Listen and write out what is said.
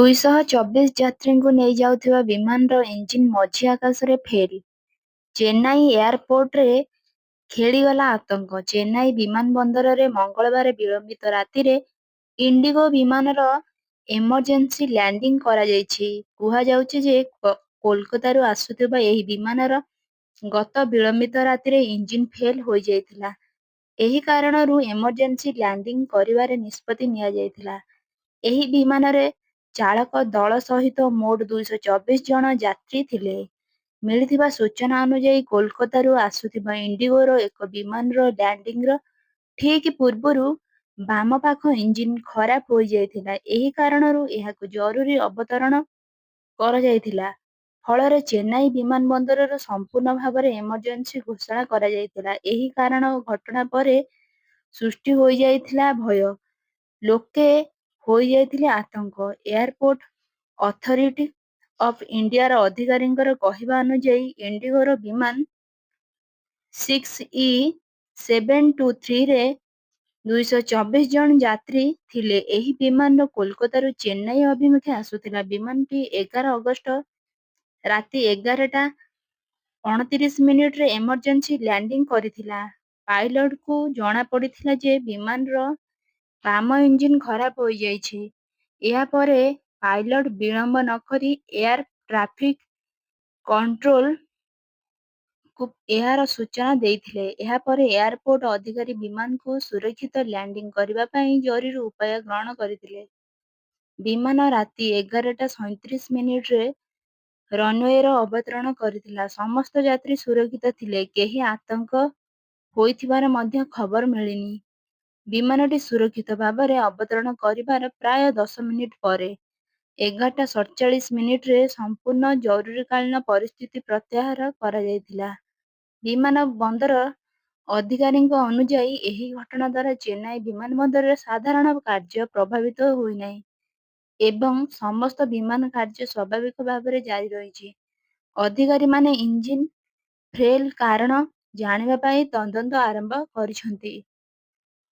224 ଯାତ୍ରୀଙ୍କୁ ନେଇଯାଉଥିବା ବିମାନର ଇଞ୍ଜିନ ମଝି ଆକାଶରେ ଫେଲ୍। ଚେନ୍ନାଇ ଏୟାରପୋର୍ଟରେ ଖେଳିଗଲା ଆତଙ୍କ। ଚେନ୍ନାଇ ବିମାନବନ୍ଦରରେ ମଙ୍ଗଳବାର ବିଳମ୍ବିତ ରାତିରେ ଇଣ୍ଡିଗୋ ବିମାନର ଏମର୍ଜେନ୍ସି ଲ୍ୟାଣ୍ଡିଂ କରାଯାଇଛି। କୁହାଯାଉଛି ଯେ କୋଲକାତାରୁ ଆସୁଥିବା ଏହି ବିମାନର ଗତ ବିଳମ୍ବିତ ରାତିରେ ଇଞ୍ଜିନ ଫେଲ୍ ହୋଇଯାଇଥିଲା। ଏହି କାରଣରୁ ଏମର୍ଜେନ୍ସି ଲ୍ୟାଣ୍ଡିଂ କରିବାରେ ନିଷ୍ପତ୍ତି ନିଆଯାଇଥିଲା। ଏହି ବିମାନରେ ଚାଳକ ଦଳ ସହିତ ମୋଟ 224 ଜଣ ଯାତ୍ରୀ ଥିଲେ। ମିଳିଥିବା ସୂଚନା ଅନୁଯାୟୀ କୋଲକାତାରୁ ଆସୁଥିବା ଇଣ୍ଡିଗୋର ଏକ ବିମାନର ଲ୍ୟାଣ୍ଡିଂର ଠିକ୍ ପୂର୍ବରୁ ବାମ ପାଖ ଇଞ୍ଜିନ ଖରାପ ହୋଇଯାଇଥିଲା। ଏହି କାରଣରୁ ଏହାକୁ ଜରୁରୀ ଅବତରଣ କରାଯାଇଥିଲା। ଫଳରେ ଚେନ୍ନାଇ ବିମାନବନ୍ଦରର ସମ୍ପୂର୍ଣ୍ଣ ଭାବରେ ଏମର୍ଜେନ୍ସି ଘୋଷଣା କରାଯାଇଥିଲା। ଏହି କାରଣ ଘଟଣା ପରେ ସୃଷ୍ଟି ହୋଇଯାଇଥିଲା ଭୟ। ଲୋକେ ହୋଇଯାଇଥିଲେ ଆତଙ୍କ। ଏୟାରପୋର୍ଟ ଅଥରିଟି ଅଫ୍ ଇଣ୍ଡିଆର ଅଧିକାରୀଙ୍କର କହିବା ଅନୁଯାୟୀ ଇଣ୍ଡିଗୋର ବିମାନ 6E723ରେ 224 ଜଣ ଯାତ୍ରୀ ଥିଲେ। ଏହି ବିମାନ କୋଲକାତାରୁ ଚେନ୍ନାଇ ଅଭିମୁଖେ ଆସୁଥିଲା। ବିମାନଟି 11 ଅଗଷ୍ଟ ରାତି 11:29ରେ ଏମର୍ଜେନ୍ସି ଲ୍ୟାଣ୍ଡିଂ କରିଥିଲା। ପାଇଲଟଙ୍କୁ ଜଣାପଡ଼ିଥିଲା ଯେ ବିମାନର ବାମ ଇଞ୍ଜିନ ଖରାପ ହୋଇଯାଇଛି। ଏହାପରେ ପାଇଲଟ ବିଳମ୍ବ ନକରି ଏୟାର ଟ୍ରାଫିକ୍ କଣ୍ଟ୍ରୋଲକୁ ଏହାର ସୂଚନା ଦେଇଥିଲେ। ଏହାପରେ ଏୟାରପୋର୍ଟ ଅଧିକାରୀ ବିମାନକୁ ସୁରକ୍ଷିତ ଲ୍ୟାଣ୍ଡିଂ କରିବା ପାଇଁ ଜରୁରୀ ଉପାୟ ଗ୍ରହଣ କରିଥିଲେ। ବିମାନ ରାତି 11:37ରେ ରନୱେରେ ଅବତରଣ କରିଥିଲା। ସମସ୍ତ ଯାତ୍ରୀ ସୁରକ୍ଷିତ ଥିଲେ। କେହି ଆତଙ୍କ ହୋଇଥିବାର ମଧ୍ୟ ଖବର ମିଳିନି। ବିମାନଟି ସୁରକ୍ଷିତ ଭାବରେ ଅବତରଣ କରିବାର ପ୍ରାୟ 10 ମିନିଟ୍ ପରେ 11:47ରେ ସମ୍ପୂର୍ଣ୍ଣ ଜରୁରୀକାଳୀନ ପରିସ୍ଥିତି ପ୍ରତ୍ୟାହାର କରାଯାଇଥିଲା। ବିମାନ ବନ୍ଦର ଅଧିକାରୀଙ୍କ ଅନୁଯାୟୀ ଏହି ଘଟଣା ଦ୍ୱାରା ଚେନ୍ନାଇ ବିମାନବନ୍ଦରରେ ସାଧାରଣ କାର୍ଯ୍ୟ ପ୍ରଭାବିତ ହୋଇନାହିଁ ଏବଂ ସମସ୍ତ ବିମାନ କାର୍ଯ୍ୟ ସ୍ୱାଭାବିକ ଭାବରେ ଜାରି ରହିଛି। ଅଧିକାରୀମାନେ ଇଞ୍ଜିନ ଫେଲ୍ର କାରଣ ଜାଣିବା ପାଇଁ ତଦନ୍ତ ଆରମ୍ଭ କରିଛନ୍ତି।